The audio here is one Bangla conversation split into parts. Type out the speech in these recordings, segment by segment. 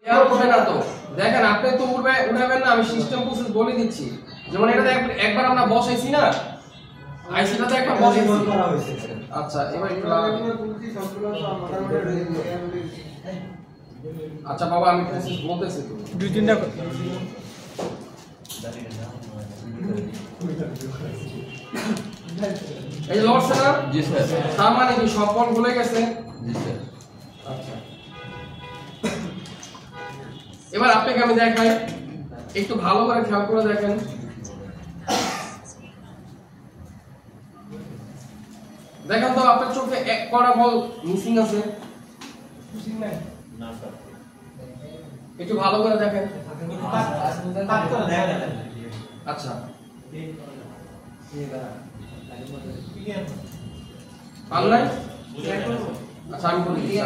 আর হবে না তো দেখেন আপনি তো উড়াবেন না আমি সিস্টেম প্রসেস বলে দিচ্ছি যেমন এটা একবার আমরা বসাইছি না আইসিটা তো একবার বসাইছি করা হয়েছে আচ্ছা এবার একটু আচ্ছা বাবা আমি প্রসেস বলতেছি তো দুই তিনটা এই লড়ছে না জি স্যার তার মানে কি সব বল ভুলে গেছে জি স্যার আচ্ছা এবার আপনাকে আমি দেখাই একটু ভালো করে খেয়াল করে দেখেন দেখেন তো আপনার চোখে এক কড়া বল মিসিং আছে না স্যার একটু ভালো করে দেখেন আচ্ছা পারলাই আচ্ছা আমি বলি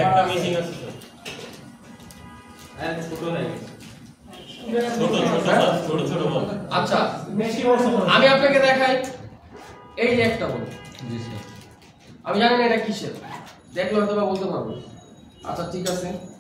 একটা মিসিং আছে স্যার ছোট নাই ছোট বল আচ্ছা আমি আপনাকে দেখাই এই যে একটা বল জি স্যার আমি জানি না এটা কিসের দেখলে হয়তো বলতে পারবো আচ্ছা ঠিক আছে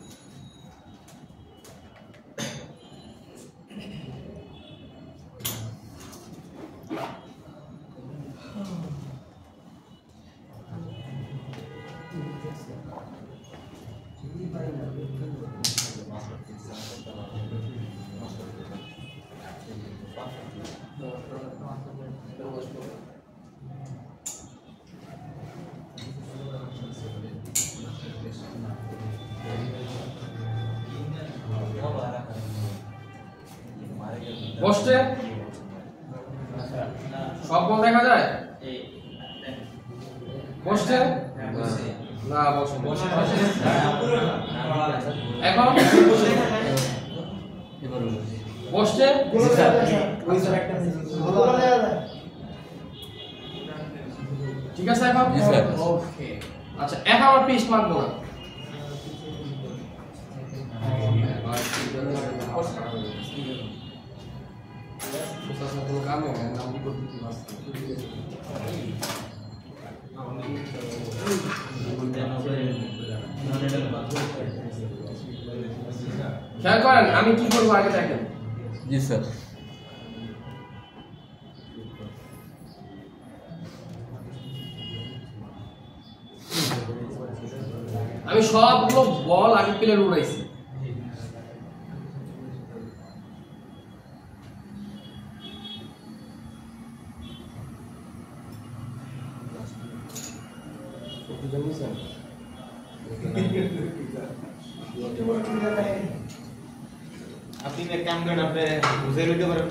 বসতে সব বল দেখা যায় বসতে না বসে এখন বসতে ঠিক আছে এখন ওকে আচ্ছা এখন আমরা পিস মারবো না খেয়াল করেন আমি কি করবো আগে দেখেন জি স্যার আমি সবগুলো বল আগে প্লেয়ার উড়াইছি আপনি এক কাম করেন আপনি বুঝে লইতে পারেন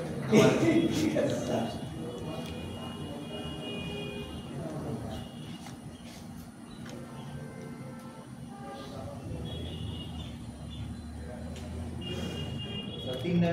তিনটা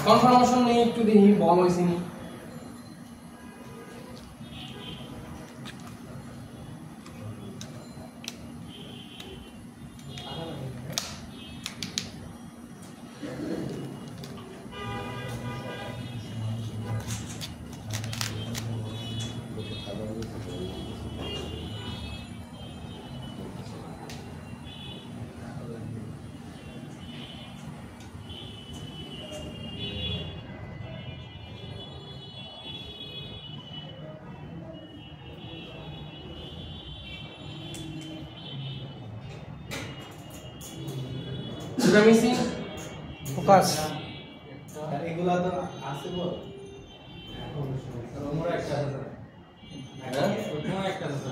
কনফার্মেশন নেই একটু দেখি বল হইছে নি মিসিং ফোকাস এগুলা তো আছে বল রোমরা একটা আছে হ্যাঁ রোমরা একটা আছে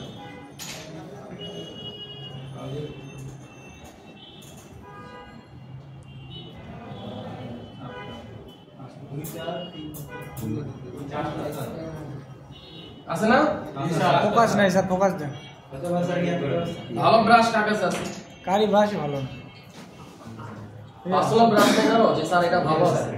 আছে না ফোকাস নাই স্যার, ফোকাস দেন। ভালো ব্রাশ কার কাছে আছে কারি ব্রাশই ভালো না। পার্সোনাল ব্রাশ নেই জানো যে স্যার এটা ভালো আছে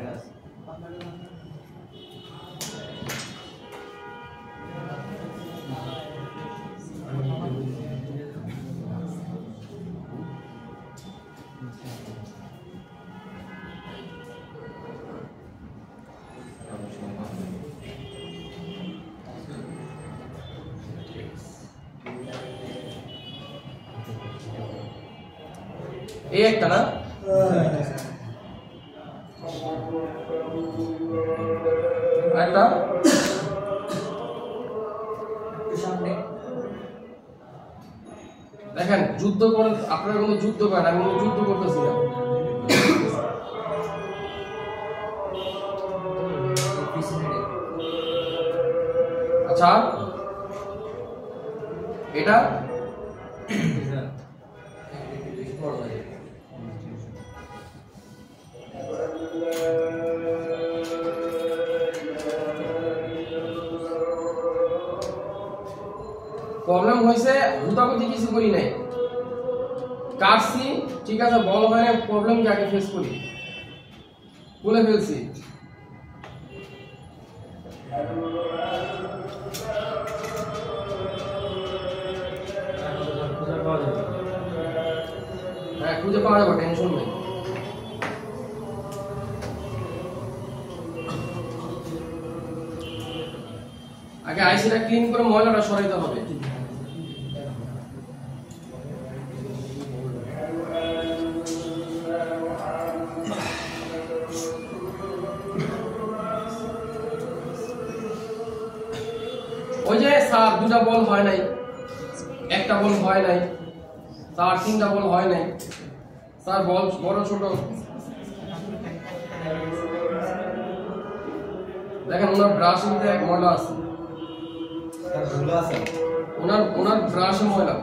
এই একটা না আরেকটা দেখেন যুদ্ধ করে আপনারা কোনো যুদ্ধ করেন আমি কোনো যুদ্ধ করতেছি না আচ্ছা এটা প্রবলেম হয়েছে হুতাহুতি কিছু করি নাই কাটছি ঠিক আছে বল হয় না প্রবলেম কি আগে ফেস করি বলে ফেলছি হ্যাঁ খুঁজে পাওয়া যাবে টেনশন নেই আগে আইসিটা ক্লিন করে ময়লাটা সরাইতে হবে ওই যে স্যার দুটা বল হয় নাই একটা বল হয় নাই স্যার তিনটা বল হয় নাই স্যার বল বড় ছোট দেখেন ওনার ব্রাশের মধ্যে এক ময়লা আছে ওনার ব্রাশে ময়লা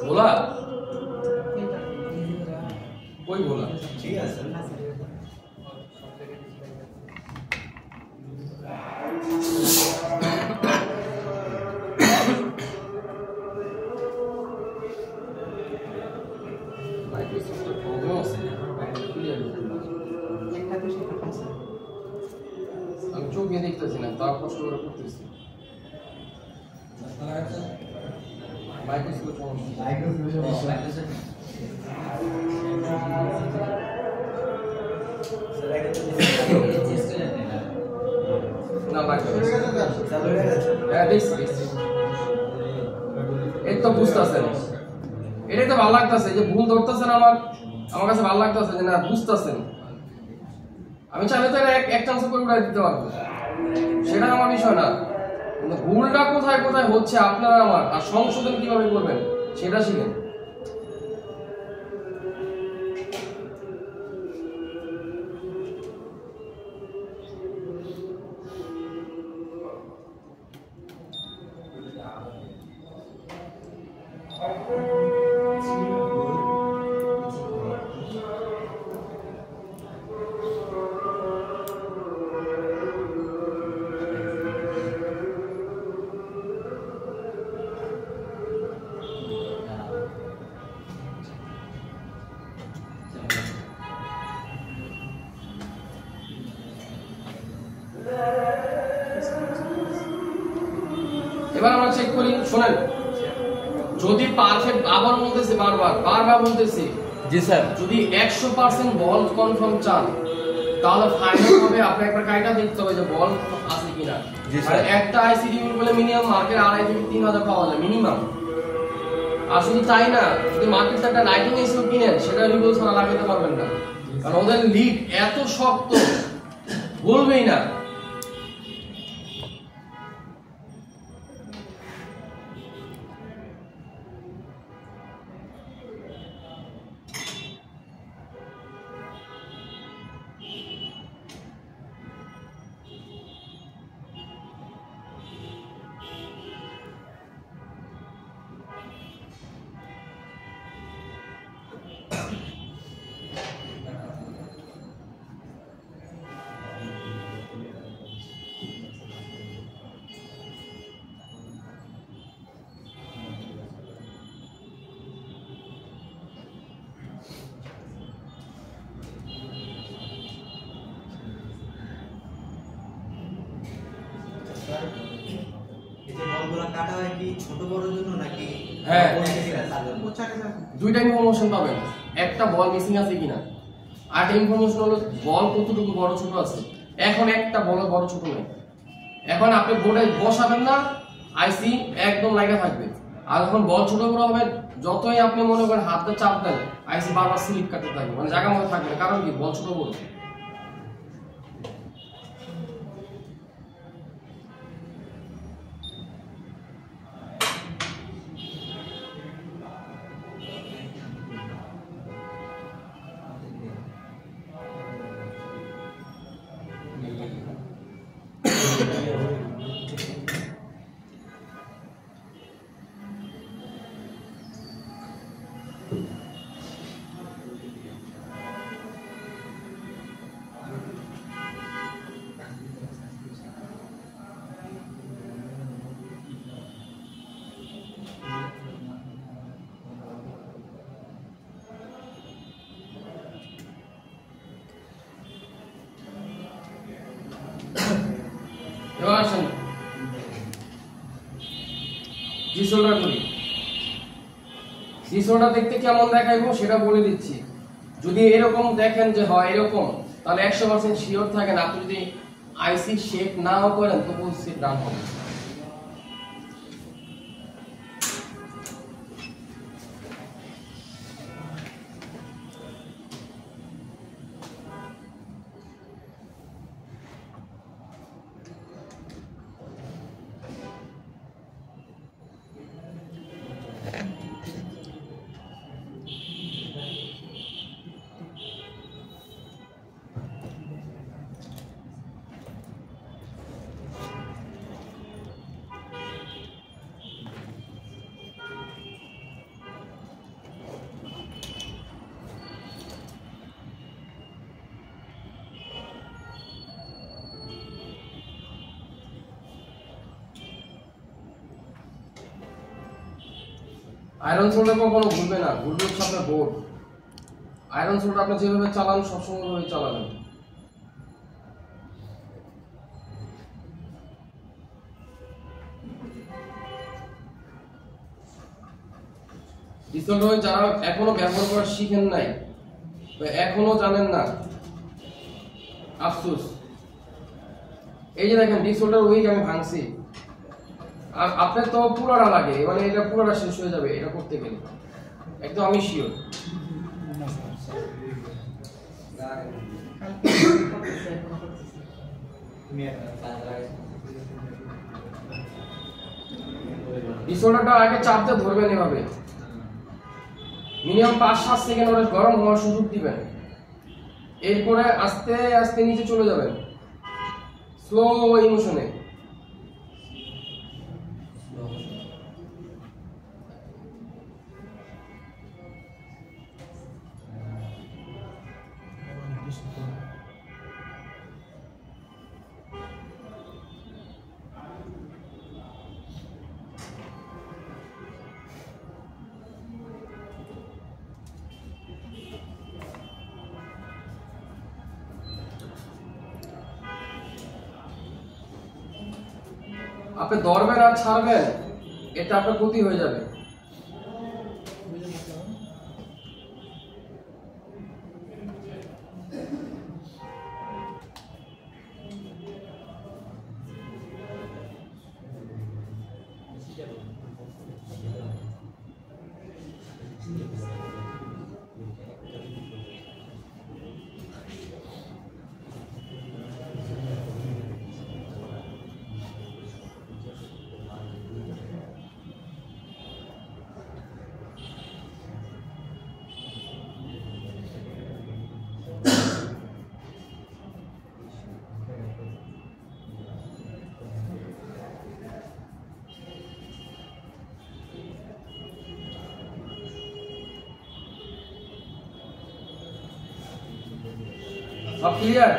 बोला कोई बोला ঠিক আছে আমি চোখ দিয়ে দেখতেছি না তার কষ্ট করে করতেছি মাইক্রোস্কোপ না এই তো বুঝতেছেন এটাই তো ভালো লাগতেছে যে ভুল ধরতেছেন আমার কাছে ভালো লাগতেছে যে না বুঝতেছেন আমি চাইলে তো এক চান্স করে উড়াই দিতে পারবো সেটা আমার বিষয় না কিন্তু ভুলটা কোথায় কোথায় হচ্ছে আপনারা আমার আর সংশোধন কিভাবে করবেন সেটা শিখেন এবার আমরা চেক করি, শুনেন, যদি পারফেক্ট, আবার বলতেছি বারবার বলতেছি, জি স্যার, যদি 100% বল কনফার্ম চান তাহলে ফাইনাল হবে আপনি একবার কাইটা দেখতে হবে যে বল আছে কিনা। জি স্যার। আর একটা আইসিডি বলে মিনিমাম মার্কেট 2.5 থেকে 3,000 পাওয়া যায় মিনিমাম। আর শুধু তাই না, যদি মার্কেট একটা লাইটিং এসিও কিনেন সেটা রিভিউ ছাড়া লাগাতে পারবেন না, কারণ ওদের লিড এত শক্ত বলবেই না। কাটা হয় কি ছোট বড়র জন্য নাকি? হ্যাঁ, হ্যাঁ, দুইটা ইনফরমেশন পাবেন, একটা বল মিসিং আছে কিনা, আর একটা ইনফরমেশন হলো বল কতটুকু বড় ছোট আছে। এখন একটা বল বড় ছোট নেই, এখন আপনি বোর্ডে বসাবেন না, আইসি একদম লাগা থাকবে। আর যখন বল ছোট বড় হবে, যতই আপনি মনে করেন হাতে চাপ দেন, আইসি বারবার স্লিপ কাটতে থাকবে, মানে জায়গা মতো থাকবে না। কারণ কি, বল ছোট বড়। এবার আসেন ডিসঅর্ডার করি। ডিসঅর্ডার দেখতে কেমন দেখাইবো সেটা বলে দিচ্ছি। যদি এরকম দেখেন যে হয় এরকম, তাহলে 100% শিওর থাকেন আপনি যদি আইসি শেপ নাও করেন তো বলছি ডান হবে। আয়রন সোল্ডার কখনো ভুলবে না, ভুলবে হচ্ছে আপনার বোর্ড। আয়রন সোল্ডার আপনি যেভাবে চালান সবসময় ওইভাবে চালাবেন। ডিসঅর্ডার যারা এখনো ব্যবহার করা শিখেন নাই, এখনো জানেন না, আফসোস। এই যে দেখেন ডিসঅর্ডার উইক আমি ভাঙছি, আর আপনার তো পুরোটা লাগে, মানে এটা পুরোটা শেষ হয়ে যাবে এটা করতে গেলে, একদম আমি শিওর। ডিসঅর্ডারটা আগে চাপ দিয়ে ধরবেন এভাবে, মিনিমাম 5-7 সেকেন্ড ওরা গরম হওয়ার সুযোগ দিবেন, এরপরে আস্তে আস্তে নিচে চলে যাবেন স্লো ইমোশনে। আপনি ধরবেন আর ছাড়বেন, এটা আপনার ক্ষতি হয়ে যাবে। সব ক্লিয়ার?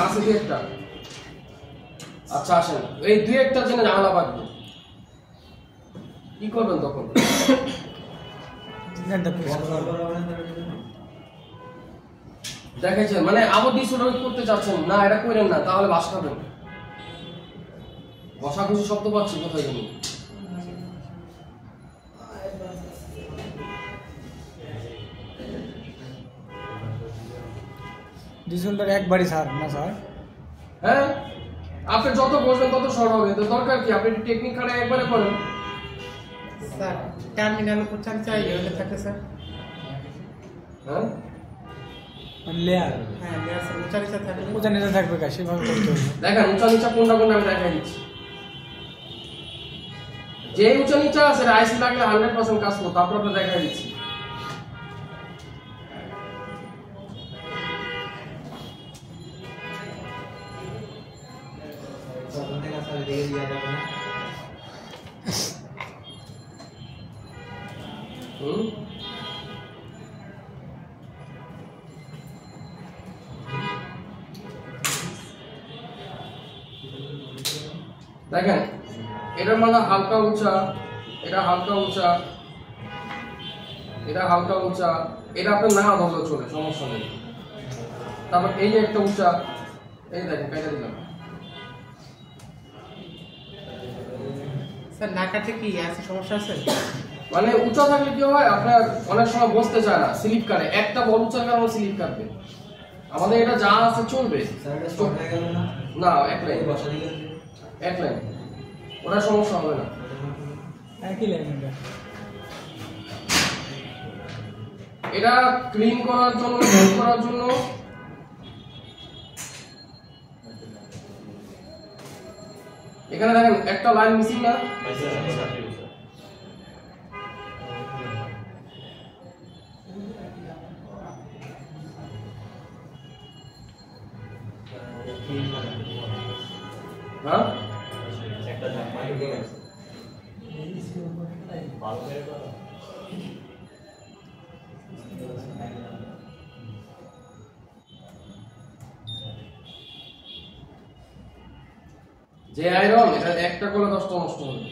আছে দুই একটা। আচ্ছা আসেন, এই দুই একটা জন্য ঝামেলা বাঁধবে, কি করবেন তখন? দেখেছেন মানে আবার ডিসঅর্ডার করতে চাচ্ছেন না, এটা করেন না, তাহলে বাস খাবেন। বসাখুশি শব্দ পাচ্ছি কোথায় জানি। ডিসেম্বর একবারই স্যার না স্যার? হ্যাঁ, আপনি যত বসবেন তত শর্ট হবে, তো দরকার কি? আপনি টেকনিক খাটা একবারে করেন। স্যার টার্মিনাল উচ্চারণ চাই হলে থাকে স্যার। হ্যাঁ লেয়ার হ্যাঁ লেয়ার স্যার উচ্চারণ থাকে। ওটা নিতে থাকবে কা সেভাবে করতে হবে। দেখেন উঁচা নিচা কোনটা কোনটা আমি দেখাই দিচ্ছি। যে উঁচা নিচা আছে আইসি লাগলে 100% কাজ করতো, তারপর আপনার দেখাই দিচ্ছি। হুম দেখেন এটার মানে হালকা উঁচা, এটা হালকা উঁচা, এটা হালকা উঁচা, এটা আপনার না ধরলেও চলে, সমস্যা নেই। তারপর এই যে একটা উঁচা, এই দেখেন কেটে দিলাম। স্যার না কাটে কি আছে সমস্যা আছে? মানে উঁচা থাকলে কি হয়, আপনার অনেক সময় বসতে চায় না, স্লিপ কাটে। একটা বল উঁচার কারণে স্লিপ কাটবে। আমাদের এটা যা আছে চলবে না, এক লাইন এক লাইন, ওটা সমস্যা হবে না। একই লাইন এটা ক্লিন করার জন্য, ক্লিন করার জন্য এখানে দেখেন একটা লাইন মিসিং না? হ্যাঁ যে আয়রন এটা একটা করলে 10টা নষ্ট হবে।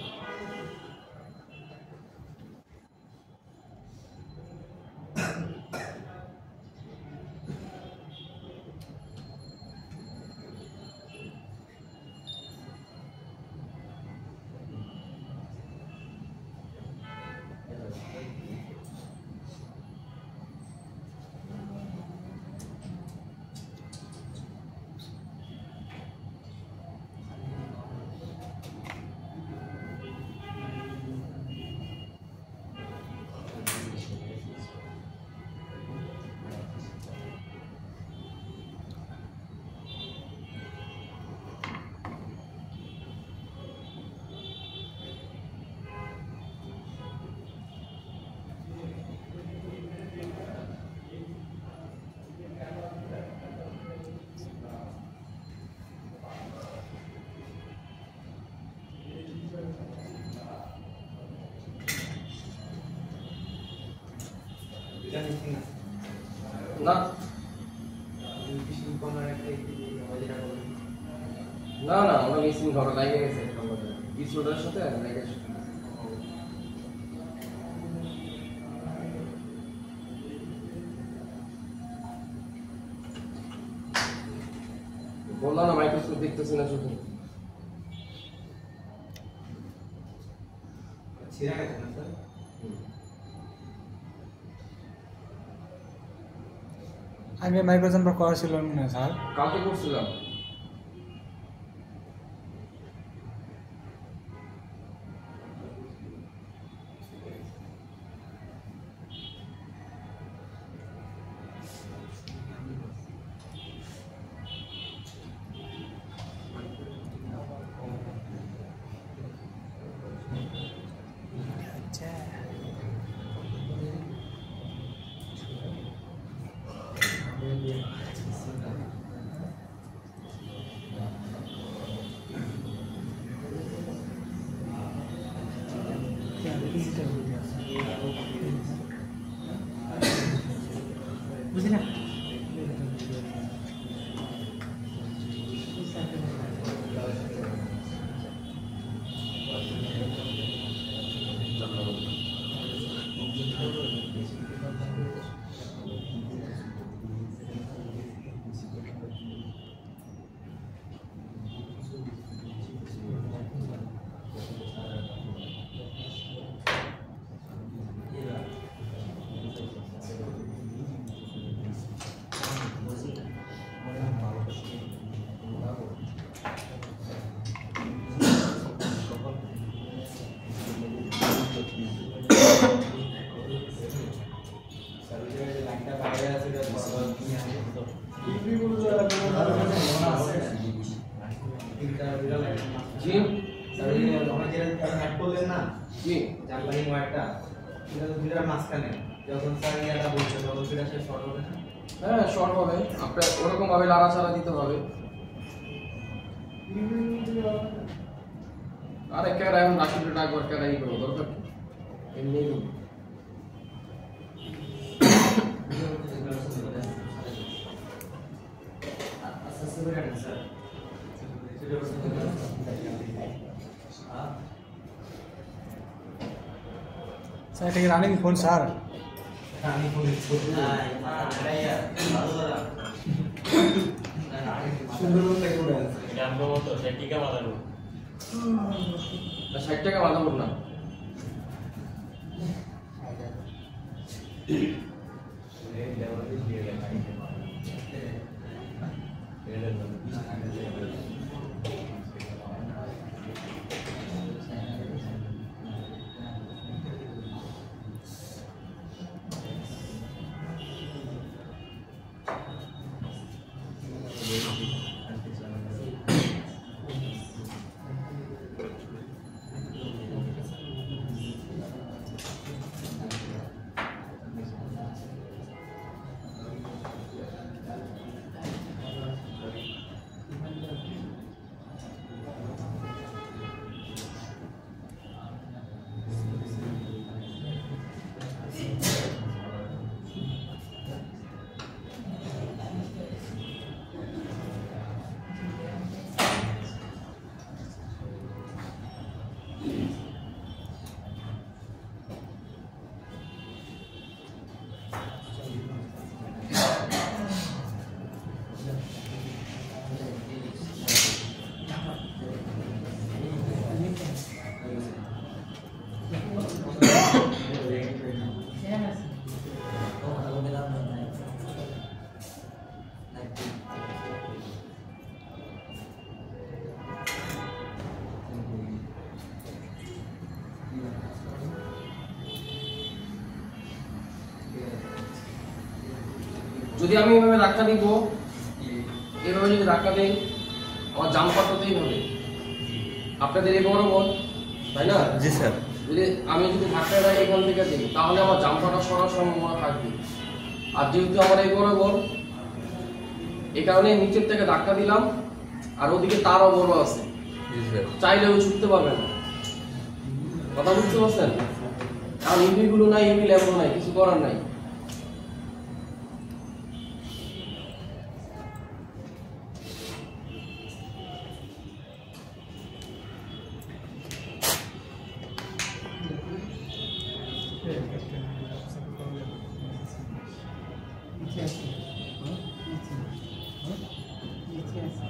না না না ওটা মিসিং ধরো লাগে গেছে কিছুটার সাথে লেগে গেছে। বললাম না মাইক্রোস্কোপ দেখতেছি না শুধু। ছিঁড়ে গেছে না স্যার? আগে মাইক্রোজাম্পার করা ছিল না স্যার। কালকে করছিলাম। বুঝলি না? জি স্যার ওই আমরা যেটা অ্যাড করলেন না জি জাম্পারিং ওয়্যারটা এটা তো দুটার মাঝখানে যখন স্যার ইয়াটা বলছে তখন সেটা সে শর্ট হবে না? হ্যাঁ শর্ট হবে, আপনার ওরকম ভাবে লাড়াচাড়া দিতে হবে। আরে কেরা এখন রাশিদে ডাকবার কেরা ই করবো দরকার কি? এমনি আচ্ছা সেটা কেন স্যার? স্যার এটা কি রানিং ফোন স্যার? আমি বলি না এটা ভালো দাদা সুন্দর মতো করে আছে এটা আমরা মতো সে টিকা বাঁধানো 60 টাকা বাধা পড় না। যদি আমি এভাবে ধাক্কা দিব, এভাবে যদি ধাক্কা দেই, আমার জাম্পার হতেই হবে আপনাদের এই বরাবর, তাই না? জি স্যার। যদি আমি যদি ধাক্কাটা এখান থেকে দিই তাহলে আমার জাম্পারটা সরার সম্ভাবনা থাকবে। আর যেহেতু আমার এই বরাবর, এই কারণে নিচের থেকে ধাক্কা দিলাম, আর ওদিকে তারও বড় আছে, চাইলেও ছুটতে পারবে না। কথা বুঝতে পারছেন? কারণ ইভি গুলো নাই, ইভি ল্যাম্পও নাই, কিছু করার নাই। নিচে আছে। নিচে আছে।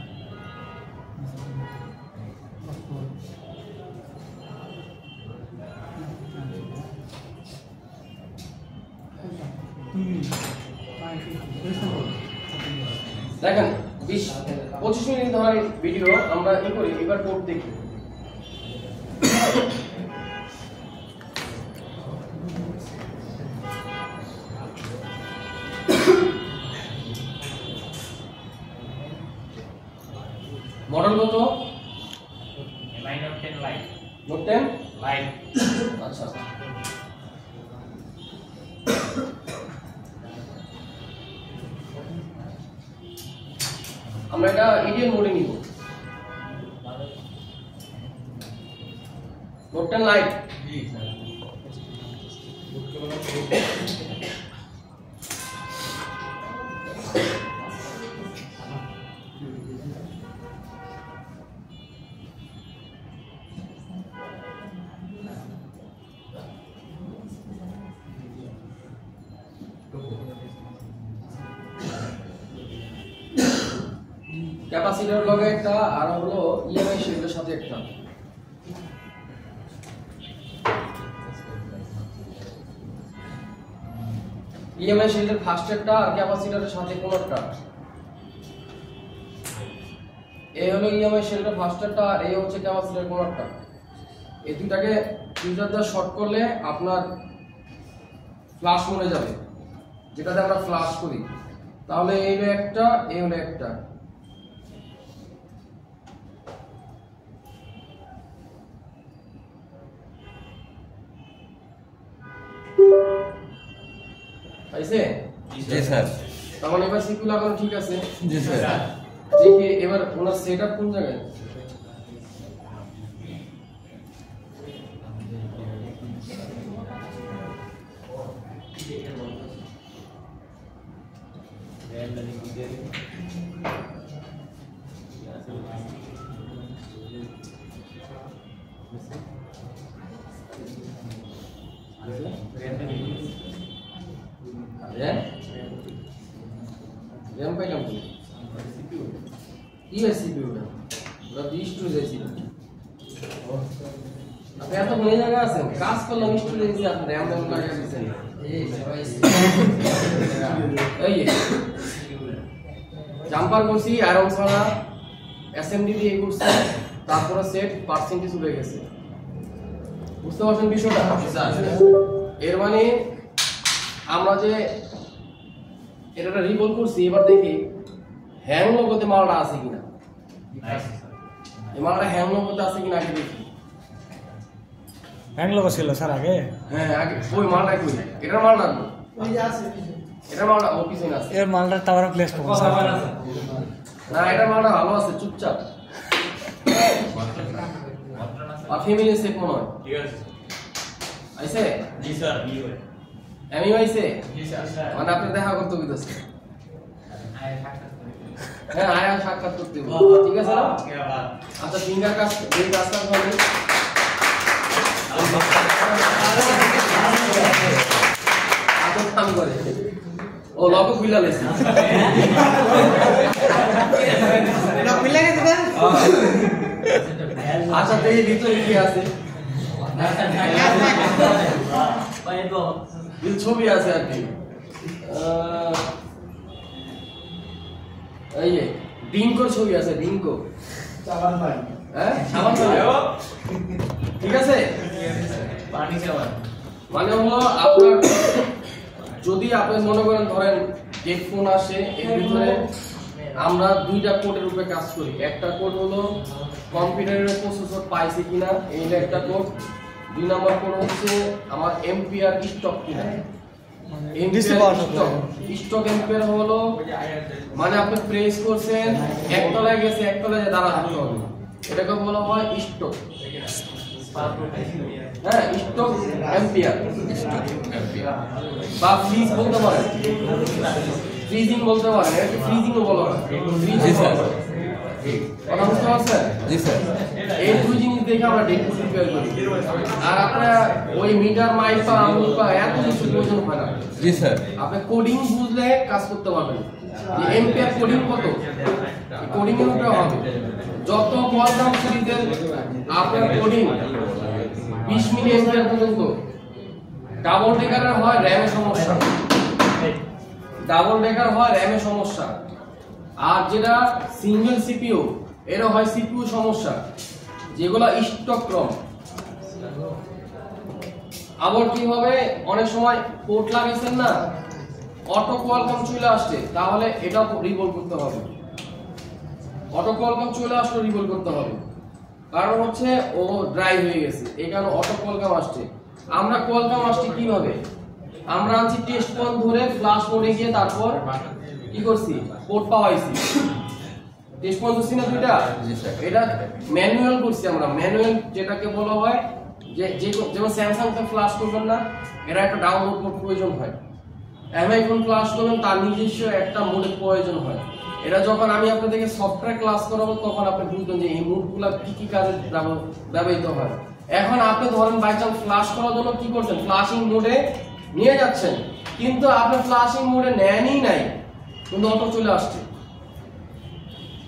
দেখেন 20-25 মিনিট ধরে ভিডিও আমরা কি করি, এবার কোড দেখি। মডেল কত? MI Note 10 Lite note 10 Lite আচ্ছা আমরা এটা ইডিএল মোডে নিব। নোট 10 লাইট ক্যাপাসিটর লগে একটা আর হলো ইএমআই শিল্ডের সাথে একটা। ইএমআই শিল্ডের ফার্স্ট একটা আর ক্যাপাসিটরের সাথে কোন একটা। এই হলো ইএমআই শিল্ডের ফার্স্ট একটা আর এই হচ্ছে ক্যাপাসিটর কোন একটা। এই দুটাকে ফিউজার দিয়ে শর্ট করলে আপনার ফ্ল্যাশ মোডে যাবে, যেটাতে আমরা ফ্ল্যাশ করি। তাহলে এই হলো একটা, এই হলো একটা। পাইছে? জি স্যার। তখন এবার সিপিইউ লাগানো ঠিক আছে? জি স্যার। দেখি এবার ওনার সেটআপ কোন জায়গায়? RAM পাইলাম কি? CPU না। ওটা 20 টু যাইছি। আপনি এত বড় জায়গা আছেন, কাজ করলাম স্টুডেন্ট হিসেবে আপনি RAM লাগাই দিয়েছেন। এই জাম্পার করছি আয়রন ছাড়া, এসএমডি দিয়ে করছি, তারপরে সেট পার্সেন্টেজ উঠে গেছে। বুঝতে পারছেন বিষয়টা? এর মানে আমরা যে এটা রিবল করছি, এবার দেখি হ্যাং লোগোতে মালটা আছে কিনা। এই মালটা হ্যাং লোগোতে আছে কিনা আগে দেখি। হ্যাং লোগো ছিল স্যার আগে। হ্যাঁ আগে ওই মালটা কই, এটার মালটা কই? ওই যে আছে এটার মালটা ও পিছনে আছে। এর মালটা টাওয়ারে প্লেস করব স্যার। না এটার মালটা ভালো আছে, চুপচাপ। আর ফ্যামিলি সেট মনে হয়। ঠিক আছে আইছে? জি স্যার বিওএ আমি আইছে? জি স্যার মানে আপনি দেখা করতে হইতাছে। হ্যাঁ আয়া সাক্ষাৎ করতে হবে, ঠিক আছে না? কে বাত আচ্ছা ফিঙ্গার কাজ এই কাজটা হবে। আচ্ছা কাম করে ও লগো খুইলা লেছে। না মিলে গেছে না আচ্ছা তো এই ভিতরে কি আছে? এই ছবি আছে আর কি। এই যে ডিঙ্কোর ছবি আছে, ডিঙ্কো চালান ভাই। হ্যাঁ সাবান ছবি। ঠিক আছে? পানি সাবান মানে হলো আপনার যদি আপনি মনে করেন ধরেন হেডফোন আসে, এর ভিতরে আমরা দুইটা কোডের উপরে কাজ করি। একটা কোড হলো কম্পিউটারের প্রসেসর পাইছে কিনা, এইটা একটা কোড। দুই নাম্বার কোড হচ্ছে আমার এম্পিয়ার স্টক কিনা। স্টক এম্পিয়ার হলো মানে আপনি প্রেস করছেন, একতলায় গেছে, একতলায় দাঁড়া থাকতে হবে, এটাকে বলা হয় স্টক। হ্যাঁ স্টক এম্পিয়ার বা ফ্রিজ বলতে পারেন, ফ্রিজিং বলতে পারেন, এটাকে ফ্রিজিংও বলা হয়। জি স্যার। কথা বুঝতে পারছেন? জি স্যার। এই দুই জিনিস দেখে আমরা ডেট প্রিপেয়ার করি। আর আপনারা ওই মিটার মাইল বা আমুল বা এত কিছু প্রয়োজন হয় না। জি স্যার। আপনি কোডিং বুঝলে কাজ করতে পারবেন। যে এম্পিয়ার কোডিং কত, কোডিং এর উপরে হবে। যত কোয়ান্টাম সিরিজের আপনার কোডিং 20 মিলি এম্পিয়ার পর্যন্ত ডাবল ডেকারের হয়, র‍্যামের সমস্যা। ডাবল ডেকার হয় র্যামে সমস্যা, আর যেটা সিঙ্গেল সিপিইউ এর হয় সিপিইউ সমস্যা, যেগুলো স্টক ক্রম। আবার কি হবে, অনেক সময় পোর্ট লাগাইছেন না, অটো কোয়ালকম চলে আসছে, তাহলে এটা রিবোল করতে হবে। অটো কোয়ালকম চলে আসলে রিবোল করতে হবে, কারণ হচ্ছে ও ড্রাই হয়ে গেছে, এই কারণে অটো কোয়ালকম আসছে। আমরা কোয়ালকম আসছে কিভাবে, আমরা আনছি টেস্ট পয়েন্ট ধরে ফ্ল্যাশ মোডে গিয়ে তারপর কি করছি, পোর্ট পাওয়াইছি। টেস্ট পয়েন্ট ধরছি না দুইটা, এটা ম্যানুয়াল করছি আমরা। ম্যানুয়াল যেটাকে বলা হয় যে যেমন স্যামসাং তে ফ্ল্যাশ করবেন না, এটা একটা ডাউনলোড মোড প্রয়োজন হয়। এমআই ফোন ফ্ল্যাশ করবেন তার নিজস্ব একটা মোডের প্রয়োজন হয়। এটা যখন আমি আপনাদেরকে সফটওয়্যার ক্লাস করাবো তখন আপনি বুঝবেন যে এই মোডগুলো কি কি কাজে ব্যবহৃত হয়। এখন আপনি ধরেন বাই চান্স ফ্ল্যাশ করার জন্য কি করছেন, ফ্ল্যাশিং মোডে নিয়ে যাচ্ছেন, কিন্তু আপনি ফ্ল্যাশিং মোডে নেনই নাই, কিন্তু অটো চলে আসছে,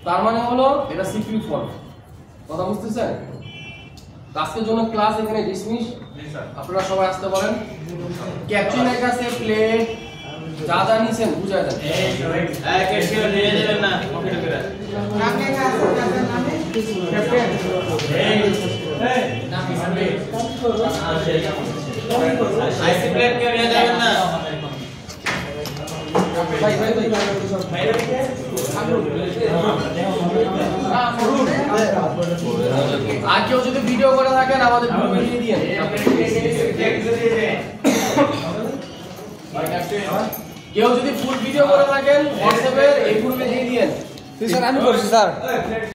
তার মানে হলো এটা সিপিইউ ফল্ট। কথা বুঝতেছেন? আজকের জন্য ক্লাস এখানে ডিসমিস, আপনারা সবাই আসতে পারেন। ক্যাপ্টেনের কাছে প্লেট যা যা নিছেন বুঝাই দেন। ক্যাশিয়ার নিয়ে যাবেন না কফি করে। নামে কাছে নামে ক্যাপ্টেন নামে নামে আইসি প্লেট কে নিয়ে যাবেন না। ভাই ভাই ভাই আর কেউ যদি ভিডিও করে থাকেন আমাদের গ্রুপে দিয়ে দিন। কেউ যদি ফুল ভিডিও করে থাকেন হোয়াটসঅ্যাপে এই গ্রুপে দিয়ে দিন। স্যার আমি করছি স্যার।